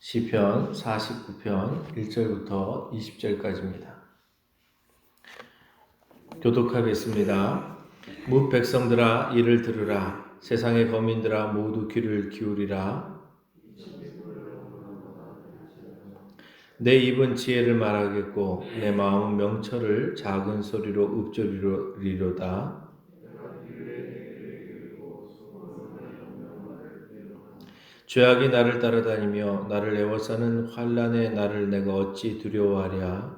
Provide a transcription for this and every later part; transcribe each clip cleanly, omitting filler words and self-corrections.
시편 49편 1절부터 20절까지입니다. 교독하겠습니다. 뭇 백성들아 이를 들으라. 세상의 거민들아 모두 귀를 기울이라. 내 입은 지혜를 말하겠고 내 마음은 명철을 작은 소리로 읊조리로다. 죄악이 나를 따라다니며 나를 애워싸는 환난의 나를 내가 어찌 두려워하랴.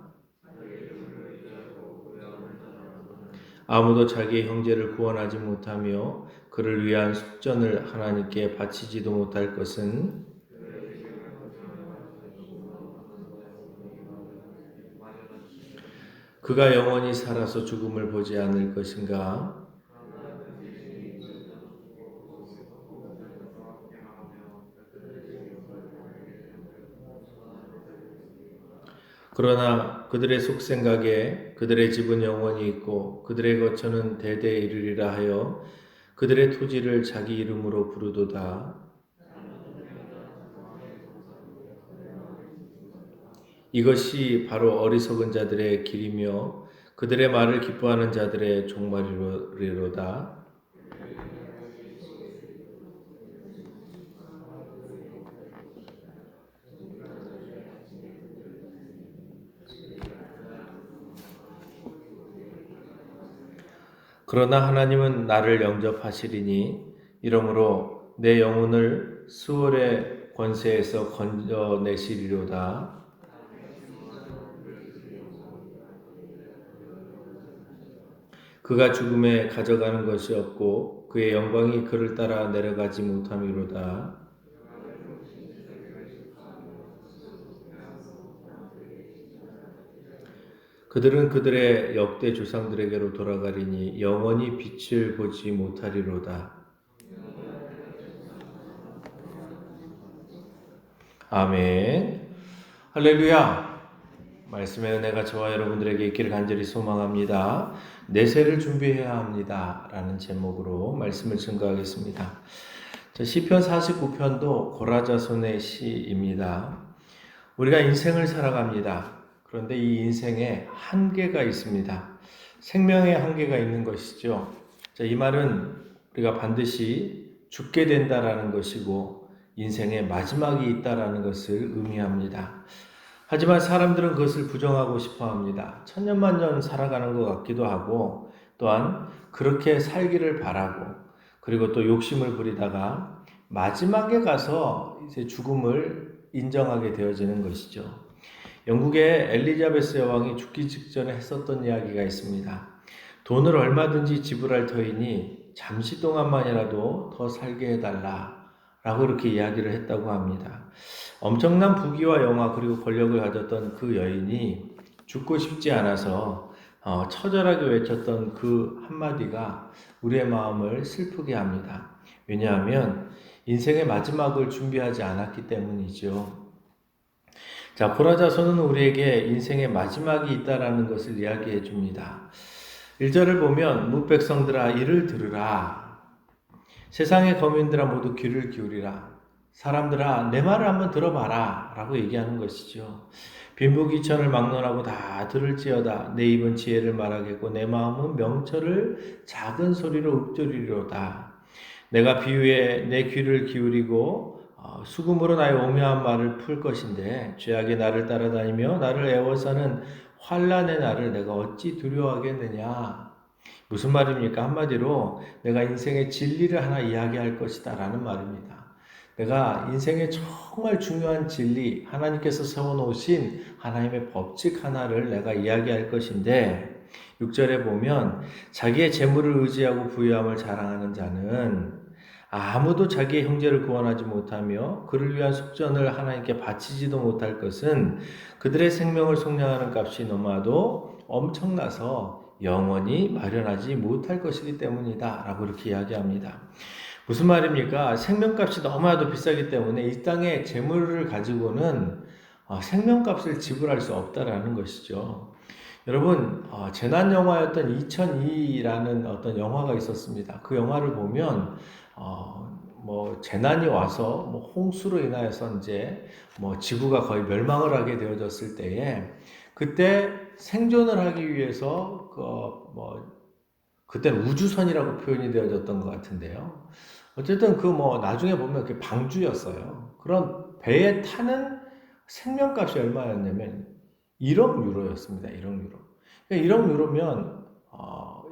아무도 자기 형제를 구원하지 못하며 그를 위한 속전을 하나님께 바치지도 못할 것은 그가 영원히 살아서 죽음을 보지 않을 것인가? 그러나 그들의 속생각에 그들의 집은 영원히 있고 그들의 거처는 대대에 이르리라 하여 그들의 토지를 자기 이름으로 부르도다. 이것이 바로 어리석은 자들의 길이며 그들의 말을 기뻐하는 자들의 종말이로다. 그러나 하나님은 나를 영접하시리니 이러므로 내 영혼을 수월의 권세에서 건져내시리로다. 그가 죽음에 가져가는 것이 없고 그의 영광이 그를 따라 내려가지 못함이로다. 그들은 그들의 역대 조상들에게로 돌아가리니 영원히 빛을 보지 못하리로다. 아멘. 할렐루야. 말씀의 은혜가 저와 여러분들에게 있기를 간절히 소망합니다. 내세를 준비해야 합니다. 라는 제목으로 말씀을 증거하겠습니다. 시편 49편도 고라자손의 시입니다. 우리가 인생을 살아갑니다. 그런데 이 인생에 한계가 있습니다. 생명에 한계가 있는 것이죠. 이 말은 우리가 반드시 죽게 된다라는 것이고 인생의 마지막이 있다라는 것을 의미합니다. 하지만 사람들은 그것을 부정하고 싶어 합니다. 천년만년 살아가는 것 같기도 하고 또한 그렇게 살기를 바라고 그리고 또 욕심을 부리다가 마지막에 가서 이제 죽음을 인정하게 되어지는 것이죠. 영국의 엘리자베스 여왕이 죽기 직전에 했었던 이야기가 있습니다. 돈을 얼마든지 지불할 터이니 잠시 동안만이라도 더 살게 해달라 라고 이렇게 이야기를 했다고 합니다. 엄청난 부귀와 영화 그리고 권력을 가졌던 그 여인이 죽고 싶지 않아서 처절하게 외쳤던 그 한마디가 우리의 마음을 슬프게 합니다. 왜냐하면 인생의 마지막을 준비하지 않았기 때문이죠. 자, 고라자손은 우리에게 인생의 마지막이 있다라는 것을 이야기해 줍니다. 1절을 보면 뭇 백성들아 이를 들으라. 세상의 거민들아 모두 귀를 기울이라. 사람들아 내 말을 한번 들어봐라 라고 얘기하는 것이죠. 빈부귀천을 막론하고 다 들을지어다. 내 입은 지혜를 말하겠고 내 마음은 명철을 작은 소리로 읊조리리로다. 내가 비유에 내 귀를 기울이고 수금으로 나의 오묘한 말을 풀 것인데 죄악이 나를 따라다니며 나를 애워싸는 환난의 나를 내가 어찌 두려워하겠느냐. 무슨 말입니까? 한마디로 내가 인생의 진리를 하나 이야기할 것이다 라는 말입니다. 내가 인생의 정말 중요한 진리, 하나님께서 세워놓으신 하나님의 법칙 하나를 내가 이야기할 것인데 6절에 보면 자기의 재물을 의지하고 부유함을 자랑하는 자는 아무도 자기의 형제를 구원하지 못하며 그를 위한 속전을 하나님께 바치지도 못할 것은 그들의 생명을 속량하는 값이 너무나도 엄청나서 영원히 마련하지 못할 것이기 때문이다 라고 이렇게 이야기합니다. 무슨 말입니까? 생명값이 너무나도 비싸기 때문에 이 땅의 재물을 가지고는 생명값을 지불할 수 없다라는 것이죠. 여러분, 재난 영화였던 2002라는 어떤 영화가 있었습니다. 그 영화를 보면 뭐 재난이 와서 뭐 홍수로 인하여서 이제 뭐 지구가 거의 멸망을 하게 되어졌을 때에 그때 생존을 하기 위해서 뭐 그때는 우주선이라고 표현이 되어졌던 것 같은데요. 어쨌든 그 뭐 나중에 보면 그 방주였어요. 그런 배에 타는 생명값이 얼마였냐면 1억 유로였습니다. 1억 유로. 그러니까 1억 유로면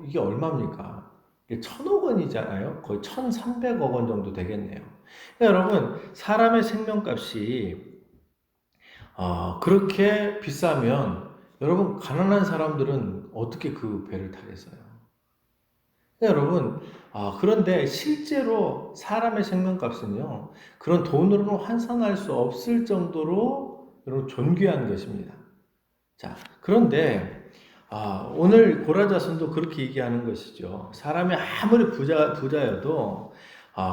이게 얼마입니까? 이게 1,000억 원이잖아요. 거의 1,300억 원 정도 되겠네요. 그러니까 여러분 사람의 생명값이 그렇게 비싸면 여러분 가난한 사람들은 어떻게 그 배를 타겠어요? 여러분, 그런데 실제로 사람의 생명값은요, 그런 돈으로는 환산할 수 없을 정도로 여러분 존귀한 것입니다. 자, 그런데, 오늘 고라자손도 그렇게 얘기하는 것이죠. 사람이 아무리 부자여도,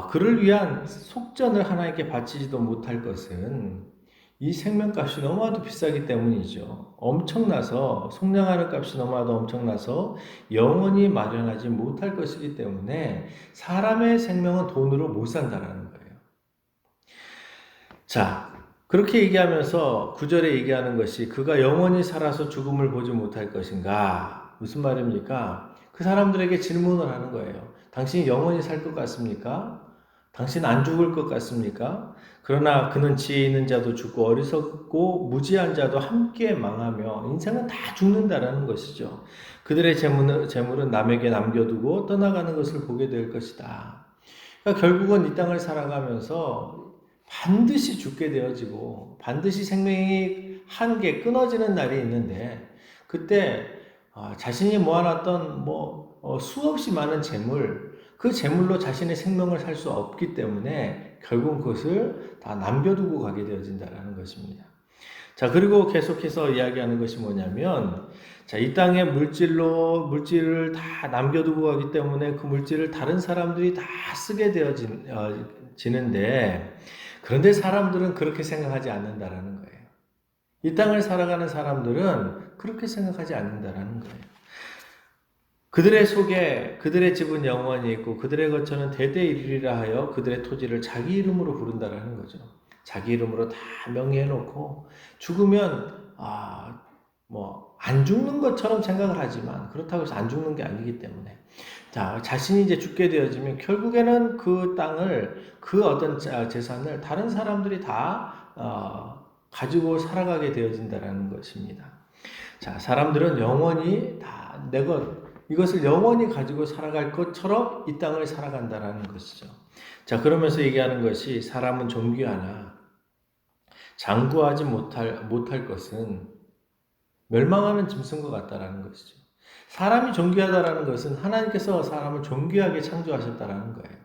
그를 위한 속전을 하나님께 바치지도 못할 것은 이 생명값이 너무나도 비싸기 때문이죠. 엄청나서 속량하는 값이 너무나도 엄청나서 영원히 마련하지 못할 것이기 때문에 사람의 생명은 돈으로 못 산다라는 거예요. 자, 그렇게 얘기하면서 9절에 얘기하는 것이 그가 영원히 살아서 죽음을 보지 못할 것인가? 무슨 말입니까? 그 사람들에게 질문을 하는 거예요. 당신이 영원히 살 것 같습니까? 당신 안 죽을 것 같습니까? 그러나 그는 지혜 있는 자도 죽고 어리석고 무지한 자도 함께 망하며 인생은 다 죽는다라는 것이죠. 그들의 재물은 남에게 남겨두고 떠나가는 것을 보게 될 것이다. 그러니까 결국은 이 땅을 살아가면서 반드시 죽게 되어지고 반드시 생명이 한계 끊어지는 날이 있는데 그때 자신이 모아놨던 수없이 많은 재물 그 재물로 자신의 생명을 살 수 없기 때문에 결국 그것을 다 남겨두고 가게 되어진다는 것입니다. 자, 그리고 계속해서 이야기하는 것이 뭐냐면, 자, 이 땅의 물질을 다 남겨두고 가기 때문에 그 물질을 다른 사람들이 다 쓰게 되어지는데, 그런데 사람들은 그렇게 생각하지 않는다라는 거예요. 이 땅을 살아가는 사람들은 그렇게 생각하지 않는다라는 거예요. 그들의 속에 그들의 집은 영원히 있고 그들의 거처는 대대 이르리라 하여 그들의 토지를 자기 이름으로 부른다라는 거죠. 자기 이름으로 다 명의해 놓고 죽으면 뭐 안 죽는 것처럼 생각을 하지만 그렇다고 해서 안 죽는 게 아니기 때문에 자, 자신이 이제 죽게 되어지면 결국에는 그 땅을 그 어떤 재산을 다른 사람들이 다 가지고 살아가게 되어진다라는 것입니다. 자, 사람들은 영원히 다 내 이것을 영원히 가지고 살아갈 것처럼 이 땅을 살아간다라는 것이죠. 자, 그러면서 얘기하는 것이 사람은 존귀하나 장구하지 못할 것은 멸망하는 짐승과 같다라는 것이죠. 사람이 존귀하다라는 것은 하나님께서 사람을 존귀하게 창조하셨다라는 거예요.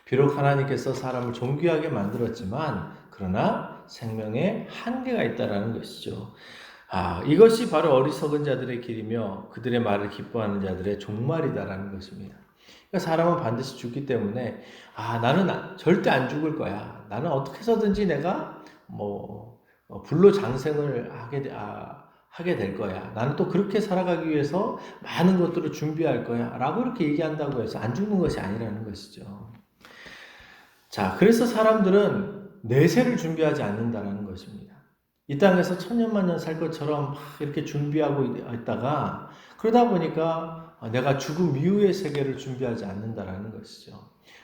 비록 하나님께서 사람을 존귀하게 만들었지만 그러나 생명에 한계가 있다라는 것이죠. 이것이 바로 어리석은 자들의 길이며 그들의 말을 기뻐하는 자들의 종말이다라는 것입니다. 그러니까 사람은 반드시 죽기 때문에 나는 절대 안 죽을 거야. 나는 어떻게 해서든지 내가 불로 장생을 하게 될 거야. 나는 또 그렇게 살아가기 위해서 많은 것들을 준비할 거야. 라고 이렇게 얘기한다고 해서 안 죽는 것이 아니라는 것이죠. 자, 그래서 사람들은 내세를 준비하지 않는다는 것입니다. 이 땅에서 천년만년 살 것처럼 막 이렇게 준비하고 있다가 그러다 보니까 내가 죽음 이후의 세계를 준비하지 않는다라는 것이죠.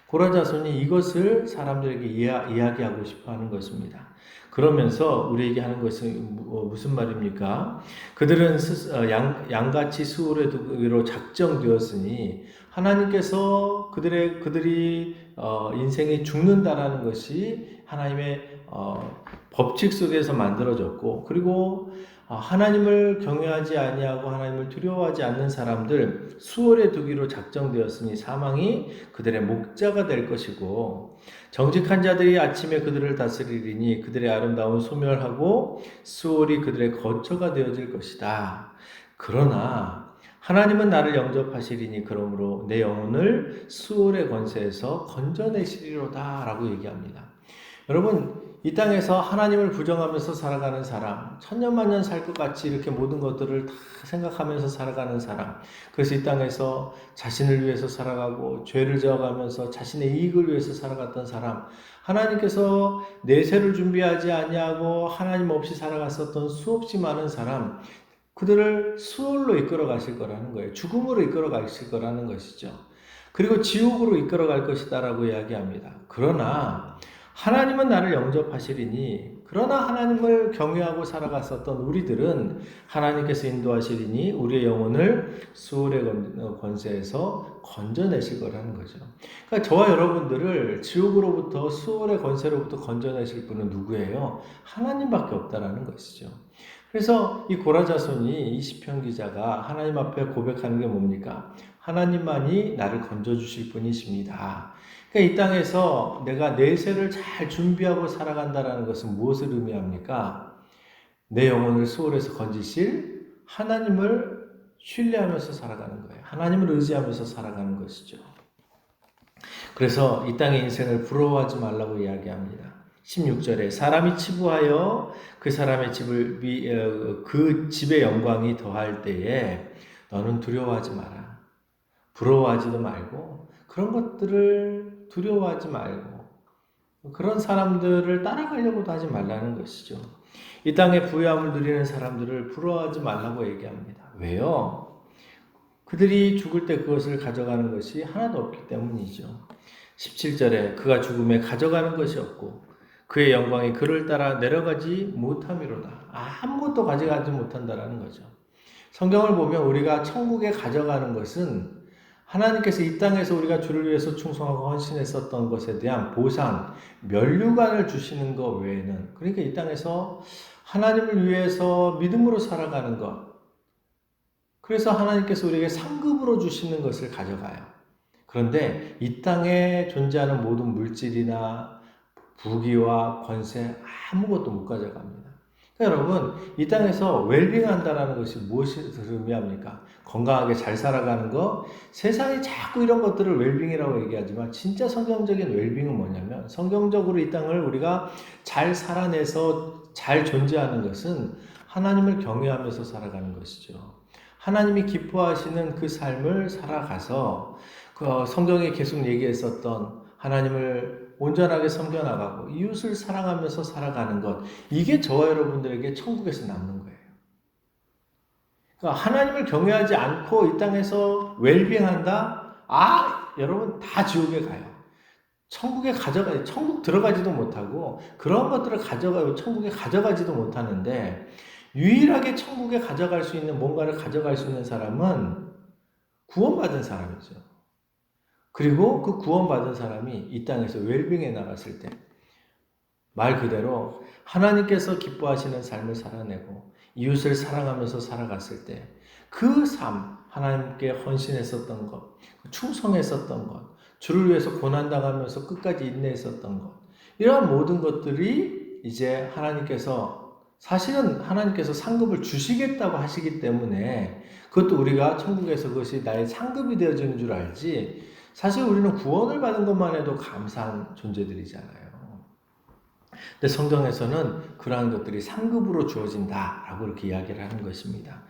고라자손이 이것을 사람들에게 이야기하고 싶어 하는 것입니다. 그러면서 우리에게 하는 것은 무슨 말입니까? 그들은 양같이 수월에 두기로 작정되었으니 하나님께서 그들이 인생이 죽는다라는 것이 하나님의 법칙 속에서 만들어졌고 그리고 하나님을 경외하지 아니하고 하나님을 두려워하지 않는 사람들 수월에 두기로 작정되었으니 사망이 그들의 목자가 될 것이고 정직한 자들이 아침에 그들을 다스리리니 그들의 아름다운 소멸하고 수월이 그들의 거처가 되어질 것이다. 그러나 하나님은 나를 영접하시리니 그러므로 내 영혼을 수월의 권세에서 건져내시리로다 라고 얘기합니다. 여러분 이 땅에서 하나님을 부정하면서 살아가는 사람, 천년만년 살 것 같이 이렇게 모든 것들을 다 생각하면서 살아가는 사람, 그래서 이 땅에서 자신을 위해서 살아가고 죄를 저어가면서 자신의 이익을 위해서 살아갔던 사람, 하나님께서 내세를 준비하지 아니하고 하나님 없이 살아갔었던 수없이 많은 사람, 그들을 수월로 이끌어 가실 거라는 거예요. 죽음으로 이끌어 가실 거라는 것이죠. 그리고 지옥으로 이끌어 갈 것이다라고 이야기합니다. 그러나 하나님은 나를 영접하시리니, 그러나 하나님을 경외하고 살아갔었던 우리들은 하나님께서 인도하시리니 우리의 영혼을 수월의 권세에서 건져내실 거라는 거죠. 그러니까 저와 여러분들을 지옥으로부터, 수월의 권세로부터 건져내실 분은 누구예요? 하나님밖에 없다라는 것이죠. 그래서 이 고라자손이 이 시편 기자가 하나님 앞에 고백하는 게 뭡니까? 하나님만이 나를 건져주실 분이십니다. 그러니까 이 땅에서 내가 내세를 잘 준비하고 살아간다는 것은 무엇을 의미합니까? 내 영혼을 수월에서 건지실 하나님을 신뢰하면서 살아가는 거예요. 하나님을 의지하면서 살아가는 것이죠. 그래서 이 땅의 인생을 부러워하지 말라고 이야기합니다. 16절에 사람이 치부하여 그 사람의 그 집의 영광이 더할 때에 너는 두려워하지 마라. 부러워하지도 말고 그런 것들을 두려워하지 말고 그런 사람들을 따라가려고도 하지 말라는 것이죠. 이 땅의 부유함을 누리는 사람들을 부러워하지 말라고 얘기합니다. 왜요? 그들이 죽을 때 그것을 가져가는 것이 하나도 없기 때문이죠. 17절에 그가 죽음에 가져가는 것이 없고 그의 영광이 그를 따라 내려가지 못함이로다. 아무것도 가져가지 못한다라는 거죠. 성경을 보면 우리가 천국에 가져가는 것은 하나님께서 이 땅에서 우리가 주를 위해서 충성하고 헌신했었던 것에 대한 보상, 면류관을 주시는 것 외에는, 그러니까 이 땅에서 하나님을 위해서 믿음으로 살아가는 것, 그래서 하나님께서 우리에게 상급으로 주시는 것을 가져가요. 그런데 이 땅에 존재하는 모든 물질이나 부귀와 권세 아무것도 못 가져갑니다. 그러니까 여러분, 이 땅에서 웰빙한다는 것이 무엇을 의미합니까? 건강하게 잘 살아가는 것, 세상이 자꾸 이런 것들을 웰빙이라고 얘기하지만 진짜 성경적인 웰빙은 뭐냐면 성경적으로 이 땅을 우리가 잘 살아내서 잘 존재하는 것은 하나님을 경외하면서 살아가는 것이죠. 하나님이 기뻐하시는 그 삶을 살아가서 성경에 계속 얘기했었던 하나님을 온전하게 섬겨나가고 이웃을 사랑하면서 살아가는 것, 이게 저와 여러분들에게 천국에서 남는 거예요. 그러니까 하나님을 경외하지 않고 이 땅에서 웰빙한다? 여러분 다 지옥에 가요. 천국 들어가지도 못하고 그런 것들을 천국에 가져가지도 못하는데, 유일하게 천국에 가져갈 수 있는 뭔가를 가져갈 수 있는 사람은 구원받은 사람이죠. 그리고 그 구원받은 사람이 이 땅에서 웰빙에 나갔을 때 말 그대로 하나님께서 기뻐하시는 삶을 살아내고 이웃을 사랑하면서 살아갔을 때 그 삶, 하나님께 헌신했었던 것, 충성했었던 것, 주를 위해서 고난당하면서 끝까지 인내했었던 것, 이러한 모든 것들이 이제 사실은 하나님께서 상급을 주시겠다고 하시기 때문에 그것도 우리가 천국에서 그것이 나의 상급이 되어지는 줄 알지, 사실 우리는 구원을 받은 것만 해도 감사한 존재들이잖아요. 근데 성경에서는 그러한 것들이 상급으로 주어진다라고 이렇게 이야기를 하는 것입니다.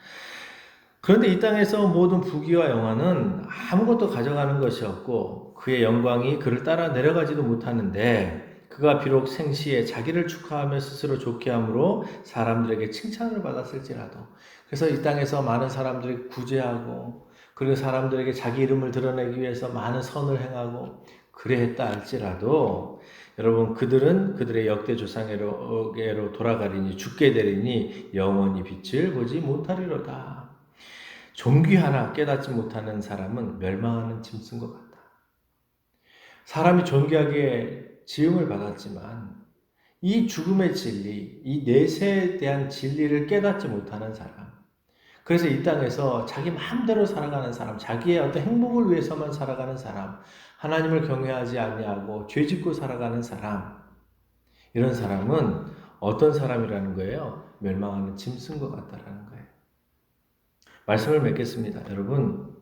그런데 이 땅에서 모든 부귀와 영화는 아무것도 가져가는 것이 없고 그의 영광이 그를 따라 내려가지도 못하는데, 그가 비록 생시에 자기를 축하하며 스스로 좋게 함으로 사람들에게 칭찬을 받았을지라도, 그래서 이 땅에서 많은 사람들이 구제하고 그리고 사람들에게 자기 이름을 드러내기 위해서 많은 선을 행하고 그래했다 할지라도, 여러분 그들은 그들의 역대 조상에게로 돌아가리니 죽게 되리니 영원히 빛을 보지 못하리로다. 종귀 하나 깨닫지 못하는 사람은 멸망하는 짐승과 같다. 사람이 존귀하게 지음을 받았지만 이 죽음의 진리, 이 내세에 대한 진리를 깨닫지 못하는 사람, 그래서 이 땅에서 자기 마음대로 살아가는 사람, 자기의 어떤 행복을 위해서만 살아가는 사람, 하나님을 경외하지 아니하고 죄짓고 살아가는 사람, 이런 사람은 어떤 사람이라는 거예요? 멸망하는 짐승과 같다라는 거예요. 말씀을 맺겠습니다. 여러분,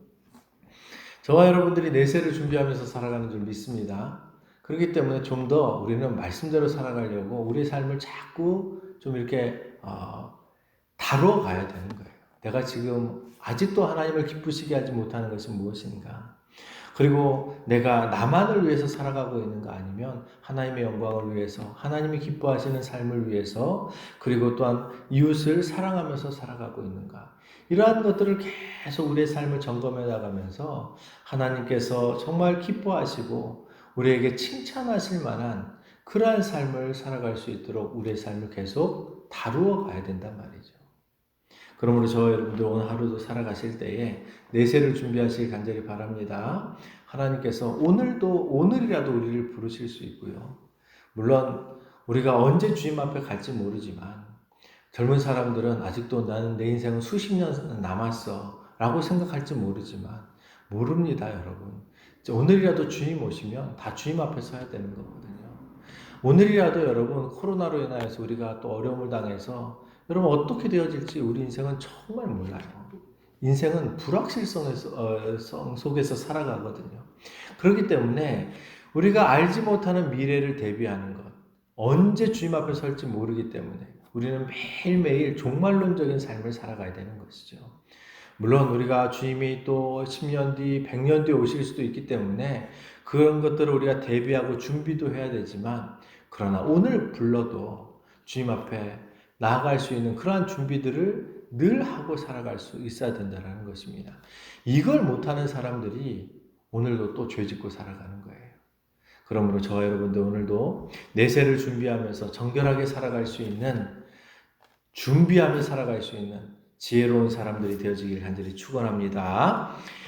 저와 여러분들이 내세를 준비하면서 살아가는 줄 믿습니다. 그렇기 때문에 좀 더 우리는 말씀대로 살아가려고 우리의 삶을 자꾸 좀 이렇게 다루어 가야 되는 거예요. 내가 지금 아직도 하나님을 기쁘시게 하지 못하는 것은 무엇인가? 그리고 내가 나만을 위해서 살아가고 있는가 아니면 하나님의 영광을 위해서 하나님이 기뻐하시는 삶을 위해서 그리고 또한 이웃을 사랑하면서 살아가고 있는가 이러한 것들을 계속 우리의 삶을 점검해 나가면서 하나님께서 정말 기뻐하시고 우리에게 칭찬하실 만한 그러한 삶을 살아갈 수 있도록 우리의 삶을 계속 다루어 가야 된단 말이죠. 그러므로 저 여러분들 오늘 하루도 살아가실 때에 내세를 준비하시길 간절히 바랍니다. 하나님께서 오늘이라도 우리를 부르실 수 있고요. 물론 우리가 언제 주님 앞에 갈지 모르지만 젊은 사람들은 아직도 나는 내 인생은 수십 년 남았어 라고 생각할지 모르지만 모릅니다, 여러분. 오늘이라도 주님 오시면 다 주님 앞에 서야 되는 거거든요. 오늘이라도 여러분 코로나로 인하여서 우리가 또 어려움을 당해서 여러분 어떻게 되어질지 우리 인생은 정말 몰라요. 인생은 불확실성 속에서 살아가거든요. 그렇기 때문에 우리가 알지 못하는 미래를 대비하는 것, 언제 주님 앞에 설지 모르기 때문에 우리는 매일매일 종말론적인 삶을 살아가야 되는 것이죠. 물론 우리가 주님이 또 10년 뒤, 100년 뒤에 오실 수도 있기 때문에 그런 것들을 우리가 대비하고 준비도 해야 되지만 그러나 오늘 불러도 주님 앞에 나아갈 수 있는 그러한 준비들을 늘 하고 살아갈 수 있어야 된다는 것입니다. 이걸 못하는 사람들이 오늘도 또 죄짓고 살아가는 거예요. 그러므로 저와 여러분들 오늘도 내세를 준비하면서 정결하게 살아갈 수 있는 준비하며 살아갈 수 있는 지혜로운 사람들이 되어지길 간절히 축원합니다.